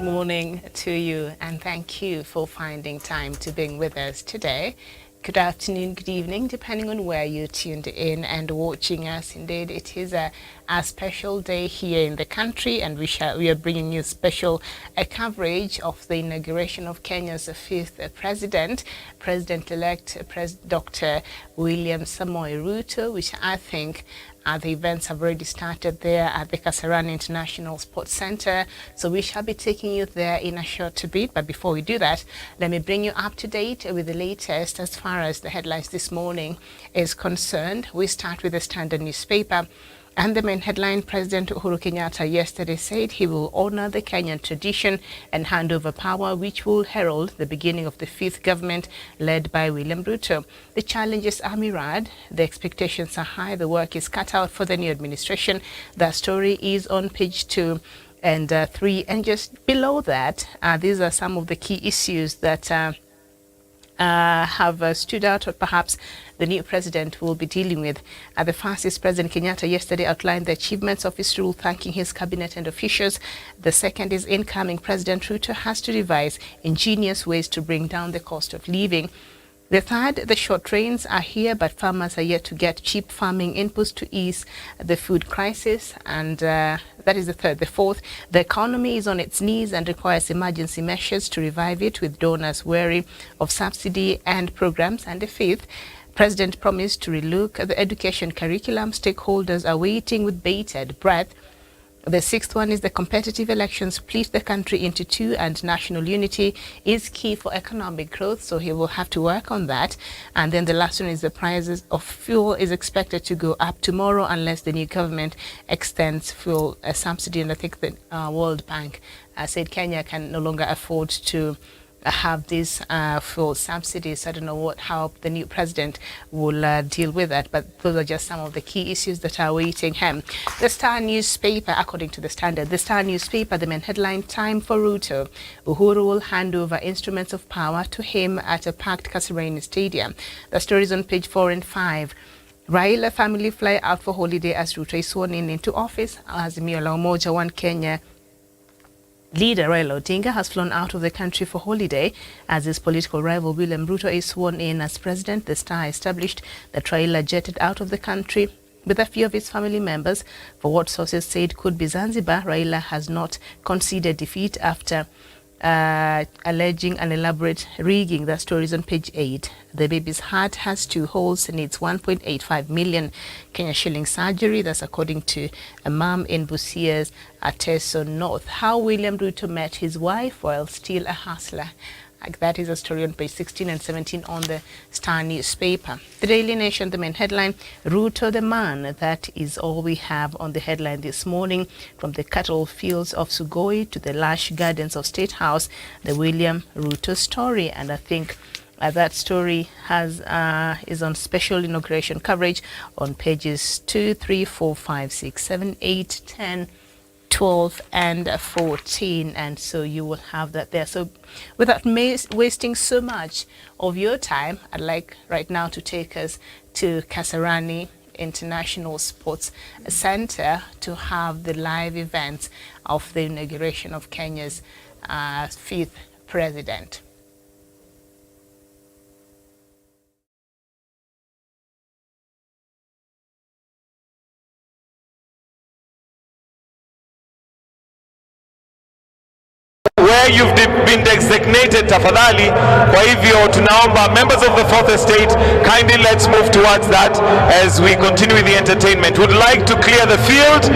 morning to you, and thank you for finding time to be with us today. Good afternoon, good evening, depending on where you tuned in and watching us. Indeed, it is a special day here in the country, and we are bringing you special coverage of the inauguration of Kenya's fifth President-elect, Dr. William Samoei Ruto, which I think the events have already started there at the Kasarani International Sports Center. So we shall be taking you there in a short bit. But before we do that, let me bring you up to date with the latest as far as the headlines this morning is concerned. We start with the Standard newspaper. And the main headline, President Uhuru Kenyatta yesterday said he will honor the Kenyan tradition and hand over power, which will herald the beginning of the fifth government led by William Ruto. The challenges are myriad, the expectations are high, the work is cut out for the new administration. The story is on page 2 and 3. And just below that, these are some of the key issues that have stood out, or perhaps the new president will be dealing with. The first is President Kenyatta yesterday outlined the achievements of his rule, thanking his cabinet and officials. The second is incoming President Ruto has to devise ingenious ways to bring down the cost of living. The third, the short rains are here, but farmers are yet to get cheap farming inputs to ease the food crisis. And that is the third. The fourth, the economy is on its knees and requires emergency measures to revive it, with donors wary of subsidy and programs. And the fifth, President promised to relook at the education curriculum. Stakeholders are waiting with bated breath. The sixth one is the competitive elections split the country into two, and national unity is key for economic growth, so he will have to work on that. And then the last one is the prices of fuel is expected to go up tomorrow unless the new government extends fuel subsidy. And I think the World Bank said Kenya can no longer afford to have these fuel subsidies. I don't know how the new president will deal with that, but those are just some of the key issues that are awaiting him. The Star newspaper, according to the Standard, the Star newspaper, the main headline, time for Ruto. Uhuru will hand over instruments of power to him at a packed Kasarani Stadium. The story is on page 4 and 5. Raila family fly out for holiday as Ruto is sworn in into office. Azimio la Umoja One Kenya leader Raila Odinga has flown out of the country for holiday as his political rival William Ruto is sworn in as president. The Star established that Raila jetted out of the country with a few of his family members for what sources said could be Zanzibar. Raila has not conceded defeat after alleging an elaborate rigging. The story is on page 8. The baby's heart has 2 holes and needs 1.85 million Kenya shilling surgery. That's according to a mom in Busia's Ateso North. How William Ruto met his wife while still a hustler. That is a story on page 16 and 17 on the Star newspaper. The Daily Nation, the main headline, Ruto the man. That is all we have on the headline this morning. From the cattle fields of Sugoi to the lush gardens of State House, the William Ruto story. And I think that story is on special inauguration coverage on pages 2, 3, 4, 5, 6, 7, 8, 10, 12 and 14, and so you will have that there. So without wasting so much of your time, I'd like right now to take us to Kasarani International Sports Center to have the live events of the inauguration of Kenya's fifth president. Where you've been designated, tafadhali. Kwa hivyo tunaomba members of the fourth estate, kindly let's move towards that as we continue with the entertainment. Would like to clear the field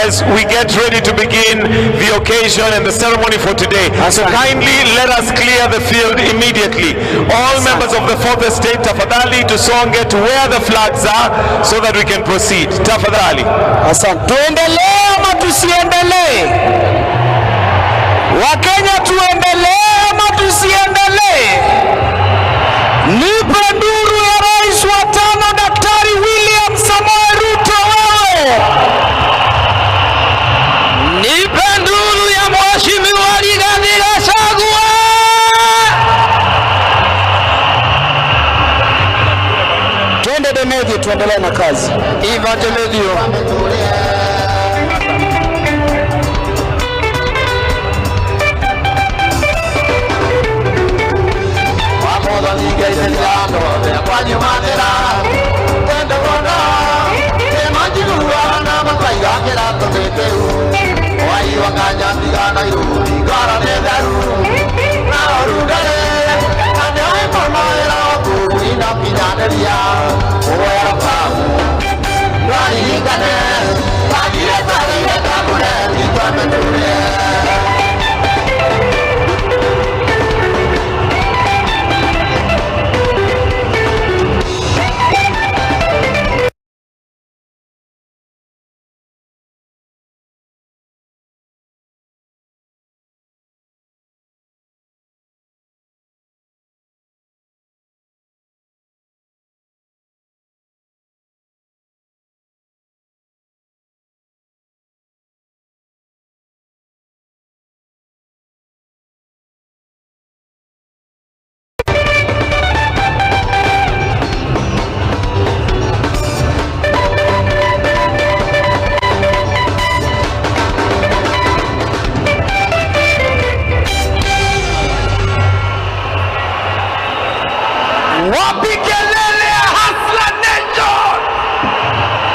as we get ready to begin the occasion and the ceremony for today. So kindly let us clear the field immediately. All members of the fourth estate, tafadhali tusonge to where the flags are so that we can proceed. Tafadhali. Asante. Tuendelee ama tusiendelee? Wakenya tuendelee ama tusiendelee? Nipe nduru ya rais wa 5 Daktari William Samoei Ruto wewe. Nipe nduru ya mheshimiwa Rigathi Gachagua. Twende Demedio, tuendelee na kazi. Iva Demedio. matera tendo bona e majigua na makaiga kera tondeteu oi wakanya tigana yu igara ne daru na orugare ane oi mama era ku ina pinyaneria oya pa rai igane agire tare tamure itame ture Wapikelele Hasla Nation.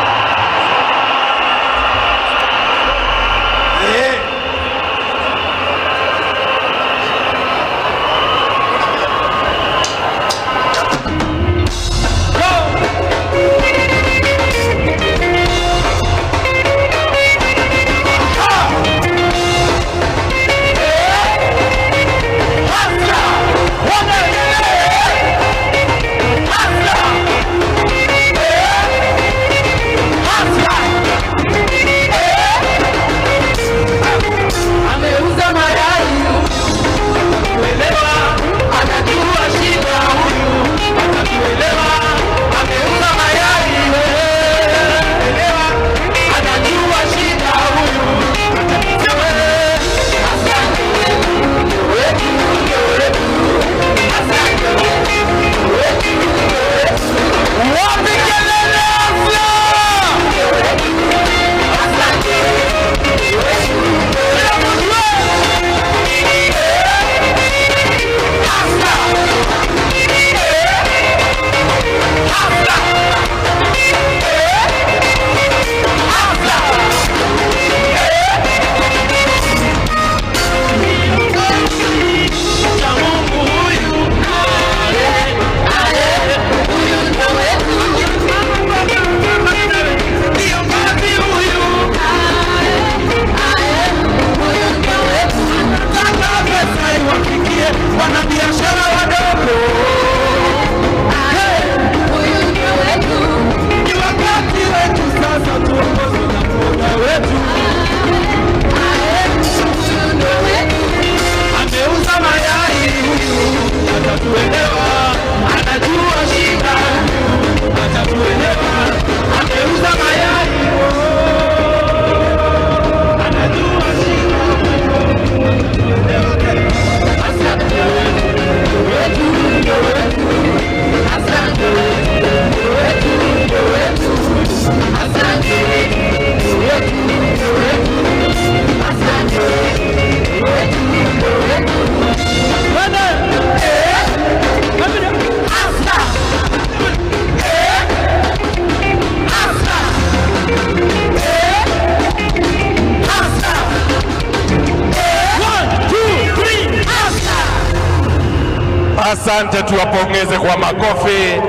Asante, tuwapongeze kwa makofi.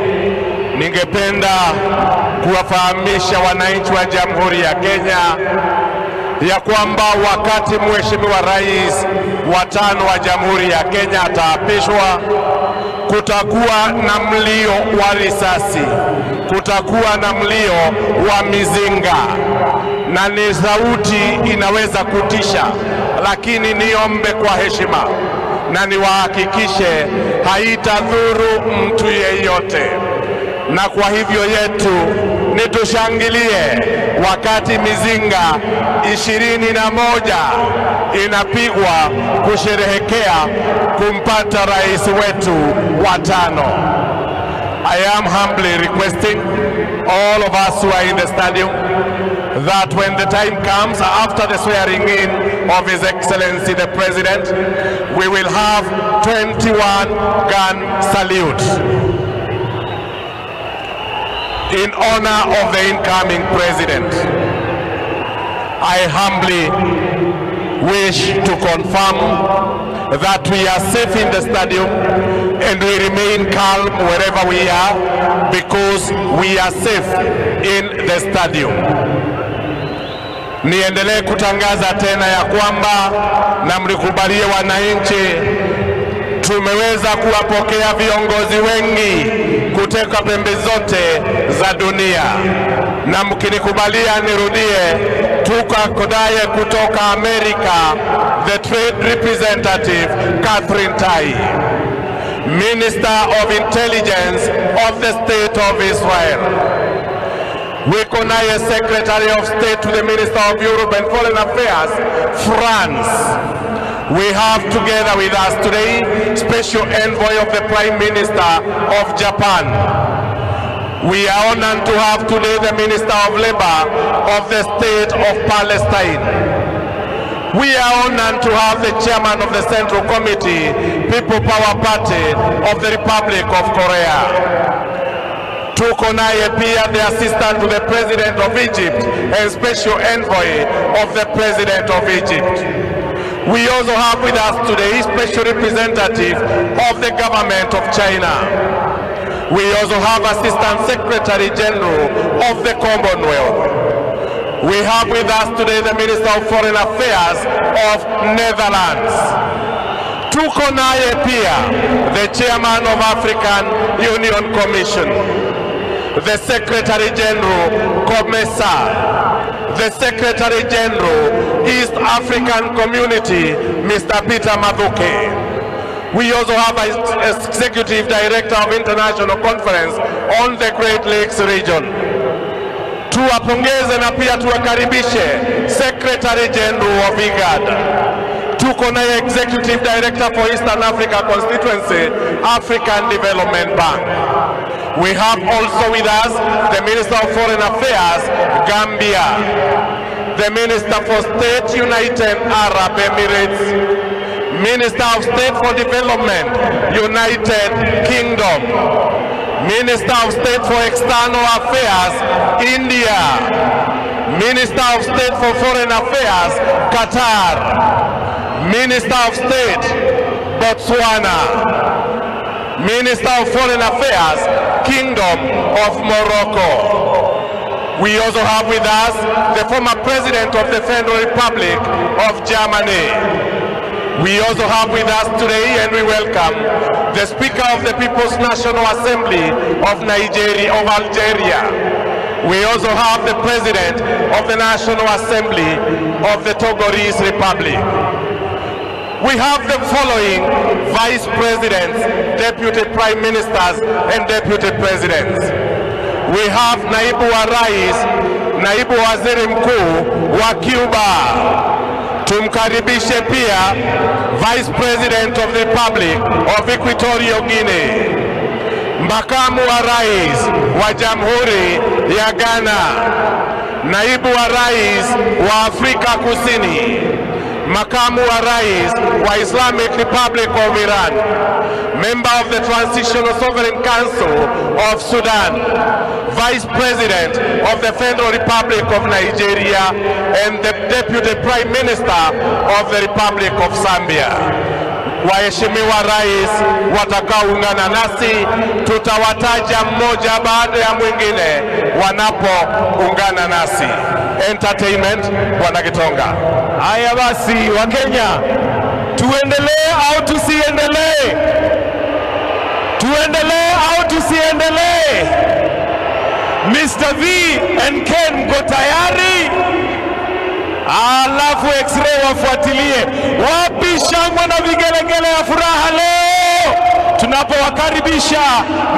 Ningependa kuwafahamisha wananchi wa Jamhuri ya Kenya ya kwamba wakati Mheshimiwa Rais wa 5 wa Jamhuri ya Kenya ataapishwa, kutakuwa na mlio wa risasi, kutakuwa na mlio wa mizinga, na ni sauti inaweza kutisha, lakini niombe kwa heshima na niwahakikishe haitadhuru mtu yeyote. Na kwa hivyo yetu ni tushangilie wakati mizinga 21 inapigwa kusherehekea kumpata rais wetu wa 5. I am humbly requesting all of us who are in the stadium that when the time comes after the swearing in of His Excellency the President, we will have 21 gun salute. in honor of the incoming president. I humbly wish to confirm that we are safe in the stadium and we remain calm wherever we are because we are safe in the stadium. Niendelee kutangaza tena ya kwamba na mlikubalie wananchi, tumeweza kuwapokea viongozi wengi kutoka pembe zote za dunia, na mkinikubalia nirudie, tukakodaye kutoka Amerika, the trade representative Catherine Tai, Minister of Intelligence of the State of Israel. We konaye Secretary of State to the Minister of Europe and Foreign Affairs, France. We have together with us today Special Envoy of the Prime Minister of Japan. We are honored to have today the Minister of Labor of the State of Palestine. We are honored to have the Chairman of the Central Committee, People Power Party of the Republic of Korea. Tuko naye pia the Assistant to the President of Egypt and Special Envoy of the President of Egypt. We also have with us today Special Representative of the Government of China. We also have Assistant Secretary General of the Commonwealth. We have with us today the Minister of Foreign Affairs of Netherlands. Tuko naye pia the Chairman of African Union Commission, the Secretary General COMESA, the Secretary General East African Community, Mr. Peter Mathuke. We also have an Executive Director of International Conference on the Great Lakes region. Tuwapongeze na pia tuwakaribishe Secretary General of IGAD. Tuko na Executive Director for Eastern Africa Constituency, African Development Bank. We have also with us the Minister of Foreign Affairs, Gambia, the Minister for State, United Arab Emirates, Minister of State for Development, United Kingdom, Minister of State for External Affairs, India, Minister of State for Foreign Affairs, Qatar, Minister of State, Botswana, Minister of Foreign Affairs, Kingdom of Morocco. We also have with us the former President of the Federal Republic of Germany. We also have with us today, and we welcome the Speaker of the People's National Assembly of Algeria. We also have the President of the National Assembly of the Togolese Republic. We have the following Vice Presidents, Deputy Prime Ministers, and Deputy Presidents. We have Naibu wa Rais, Naibu Waziri Mkuu wa Cuba. Tumkaribishe pia Vice President of the Republic of Equatorial Guinea, Makamu wa Rais wa Jamhuri ya Ghana, Naibu wa Rais wa Afrika Kusini, Makamu wa Rais wa Islamic Republic of Iran, Member of the Transitional Sovereign Council of Sudan, Vice President of the Federal Republic of Nigeria, and the Deputy Prime Minister of the Republic of Zambia. Waheshimiwa Rais watakaoungana nasi, tutawataja mmoja baada ya mwingine wanapoungana nasi. Entertainment, Bwana Gitonga. Haya basi, Wakenya, tuendelee au tusiendelee? Tuendelee au tusiendelee? Mr. V and Ken, mko tayari? Alafu X-ray wafuatilie. Wapi shangwe na vigelegele ya furaha leo tunapowakaribisha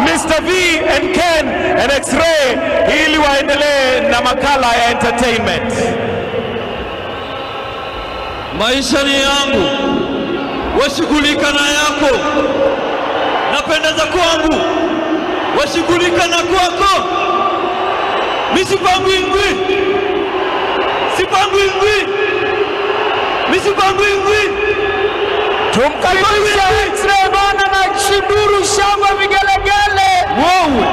Mr. V and Ken and X-ray ili waendelee na makala ya entertainment. Maisha ni yangu, washughulika na yako. Napendeza kwangu, washughulika na kwako. Misipangwi ngwi, sipangwi ngwi, misipangwi ngwi. Tumkaribisha X-ray bana na Shinduru, shangwe vigelegele. Wow.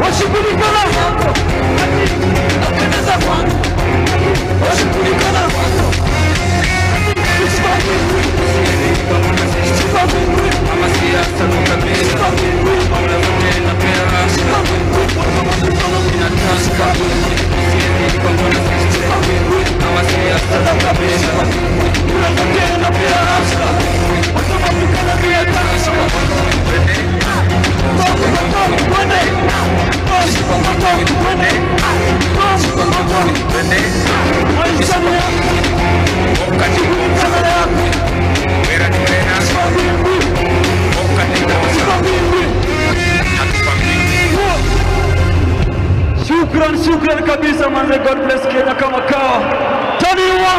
washukulikana apendeza kwangu washukulikana Shukran kabisa manze, God bless Kenya kama kawa. Taniwa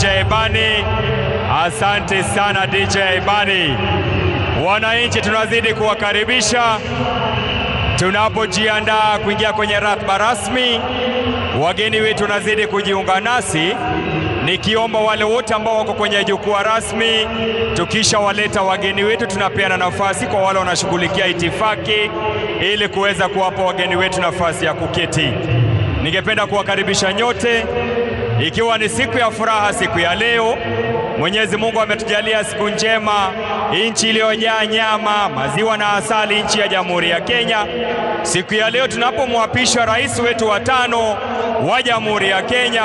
DJ Bani. Asante sana DJ Bani. Wananchi tunazidi kuwakaribisha tunapojiandaa kuingia kwenye ratiba rasmi. Wageni wetu nazidi kujiunga nasi, nikiomba wale wote ambao wako kwenye jukwaa rasmi, tukisha waleta wageni wetu tunapeana nafasi kwa wale wanashughulikia itifaki ili kuweza kuwapa wageni wetu nafasi ya kuketi. Ningependa kuwakaribisha nyote, ikiwa ni siku ya furaha siku ya leo. Mwenyezi Mungu ametujalia siku njema, nchi iliyojaa nyama, maziwa na asali, nchi ya Jamhuri ya Kenya. Siku ya leo tunapomwapisha rais wetu wa 5 wa Jamhuri ya Kenya,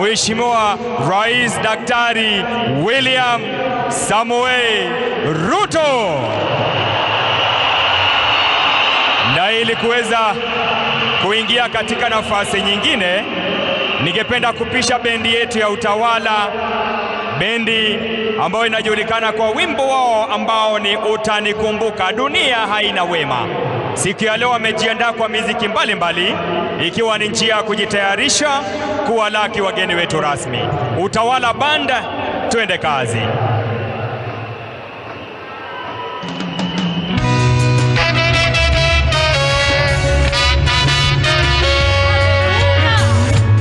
Mheshimiwa Rais Daktari William Samoei Ruto. Na ili kuweza kuingia katika nafasi nyingine, ningependa kupisha bendi yetu ya utawala, bendi ambayo inajulikana kwa wimbo wao ambao ni Utanikumbuka, Dunia Haina Wema. Siku ya leo wamejiandaa kwa miziki mbalimbali, ikiwa ni njia ya kujitayarisha kuwalaki wageni wetu rasmi. Utawala banda, twende kazi.